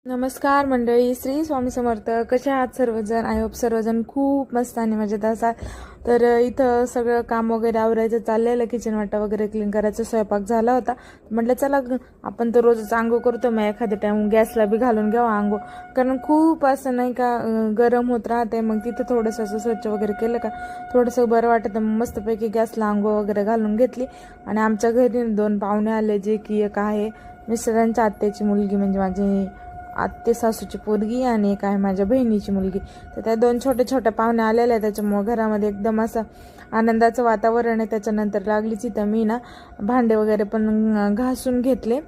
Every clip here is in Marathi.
नमस्कार मंडळी, श्री स्वामी समर्थ. कसे आहात सर्वजण? आय होप सर्वजण खूप मस्त आणि मजेत असाल. तर इथं सगळं काम वगैरे आवरायचं चाललेलं, किचन वाटा वगैरे क्लीन करायचा, स्वयंपाक झाला होता. म्हटलं चला आपण तर रोजच आंघोळ करतो, मग एखाद्या टाइम गॅसला बी घालून घ्यावा आंघोळ, कारण खूप असं नाही का गरम होत राहते. मग तिथं थोडंसं असं स्वच्छ वगैरे केलं का थोडंसं बरं वाटतं. मग मस्तपैकी गॅसला आंघोळ वगैरे घालून घेतली. आणि आमच्या घरी 2 पाहुणे आले, जे की एक आहे मिस्टरांच्या आत्याची मुलगी, म्हणजे माझी आत्ते सासूची पोरगी, आणि एक आहे माझ्या बहिणीची मुलगी. तर त्या 2 छोट्या छोट्या पाहुण्या आलेल्या आहे, त्याच्यामुळे घरामध्ये एकदम असं आनंदाचं वातावरण आहे. त्याच्यानंतर लागलीच इथं मी ना भांडे वगैरे पण घासून घेतले,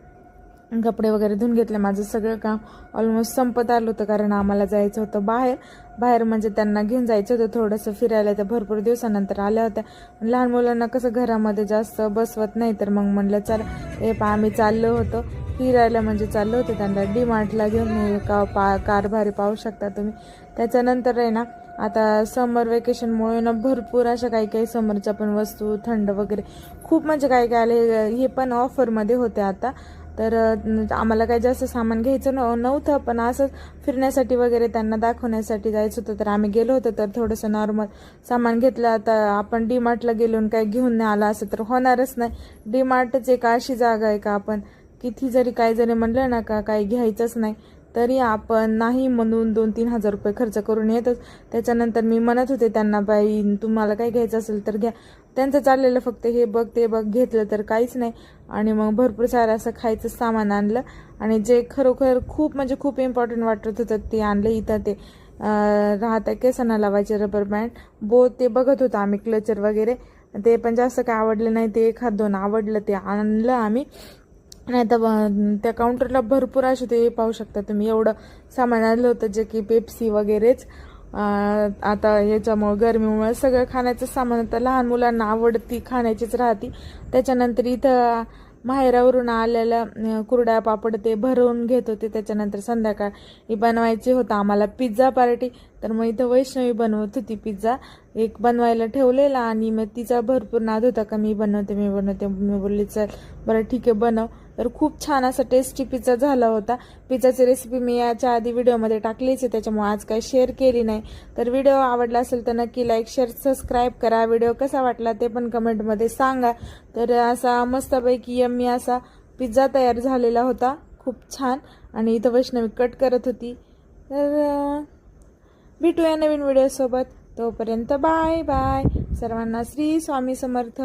कपडे वगैरे धुवून घेतले. माझं सगळं काम ऑलमोस्ट संपत आलं होतं, कारण आम्हाला जायचं होतं बाहेर म्हणजे त्यांना घेऊन जायचं होतं थोडंसं फिरायला. त्या भरपूर दिवसानंतर आल्या होत्या. लहान मुलांना कसं घरामध्ये जास्त बसवत नाही, तर मग म्हणलं चला आम्ही चाललो होतो फिरायला, म्हणजे चाललो होतो त्यांना डी-मार्टला घेऊन. कारभारी पाहू शकता तुम्ही. त्याच्यानंतर आहे ना, आता समर वेकेशनमुळे ना भरपूर अशा काही समरच्या पण वस्तू, थंड वगैरे खूप म्हणजे काय आले. हे पण ऑफरमध्ये होते आता. तर आम्हाला काही जास्त सामान घ्यायचं नव्हतं, पण असंच फिरण्यासाठी वगैरे त्यांना दाखवण्यासाठी जायचं होतं. तर आम्ही गेलो होतो, तर थोडंसं नॉर्मल सामान घेतलं. आता आपण डी-मार्टला गेलो आणि काही घेऊन नाही आला असं तर होणारच नाही. डी-मार्टच एक अशी जागा आहे का आपण किती जरी काही जरी म्हणलं ना का काही घ्यायचंच नाही, तरी आपण नाही म्हणून 2-3 हजार रुपये खर्च करून येतच. त्याच्यानंतर मी म्हणत होते त्यांना, बाई तुम्हाला काही घ्यायचं असेल तर घ्या. त्यांचं चाललेलं फक्त हे बघ ते बघ, घेतलं तर काहीच नाही. आणि मग भरपूर सारं असं खायचं सामान आणलं, आणि जे खरोखर खूप म्हणजे खूप इम्पॉर्टंट वाटत होतं ते आणलं. इथं ते राहतं केसांना लावायचे रबर बँड, ते बघत होतो आम्ही, क्लचर वगैरे. ते पण जास्त काय आवडलं नाही, ते 1-2 आवडलं, ते आणलं आम्ही. नाही तर त्या काउंटरला भरपूर असे ते पाहू शकता तुम्ही, एवढं सामान आणलं होतं, जे की पेप्सी वगैरेच. आता याच्यामुळं गरमीमुळे सगळं खाण्याचं सामान, आता लहान मुलांना आवडती खाण्याचीच राहती. त्याच्यानंतर इथं माहेरावरून आलेल्या कुरड्या पापड ते भरवून घेत होते. त्याच्यानंतर संध्याकाळी बनवायची होता आम्हाला पिझ्झा पार्टी. तर मग इथं वैष्णवी बनवत होती पिझ्झा, एक बनवायला ठेवलेला. आणि मग तिचा भरपूर नाद होता का मी बनवते. मी बोलली चल बरं ठीक आहे बनव. तर खूप छान असा टेस्टी पिझ्झा झाला होता. पिझ्झाची रेसिपी मी याच्या आधी व्हिडिओमध्ये टाकलीच आहे, त्याच्यामुळे आज काही शेअर केली नाही. तर व्हिडिओ आवडला असेल तर नक्की लाईक, शेअर, सबस्क्राईब करा. व्हिडिओ कसा वाटला ते पण कमेंटमध्ये सांगा. तर असा मस्तपैकी यम्मी असा पिझ्झा तयार झालेला होता, खूप छान. आणि इथं वैष्णवी कट करत होती. तर भेटूया नवीन व्हिडिओसोबत. तोपर्यंत बाय बाय. सर्वांना श्री स्वामी समर्थ.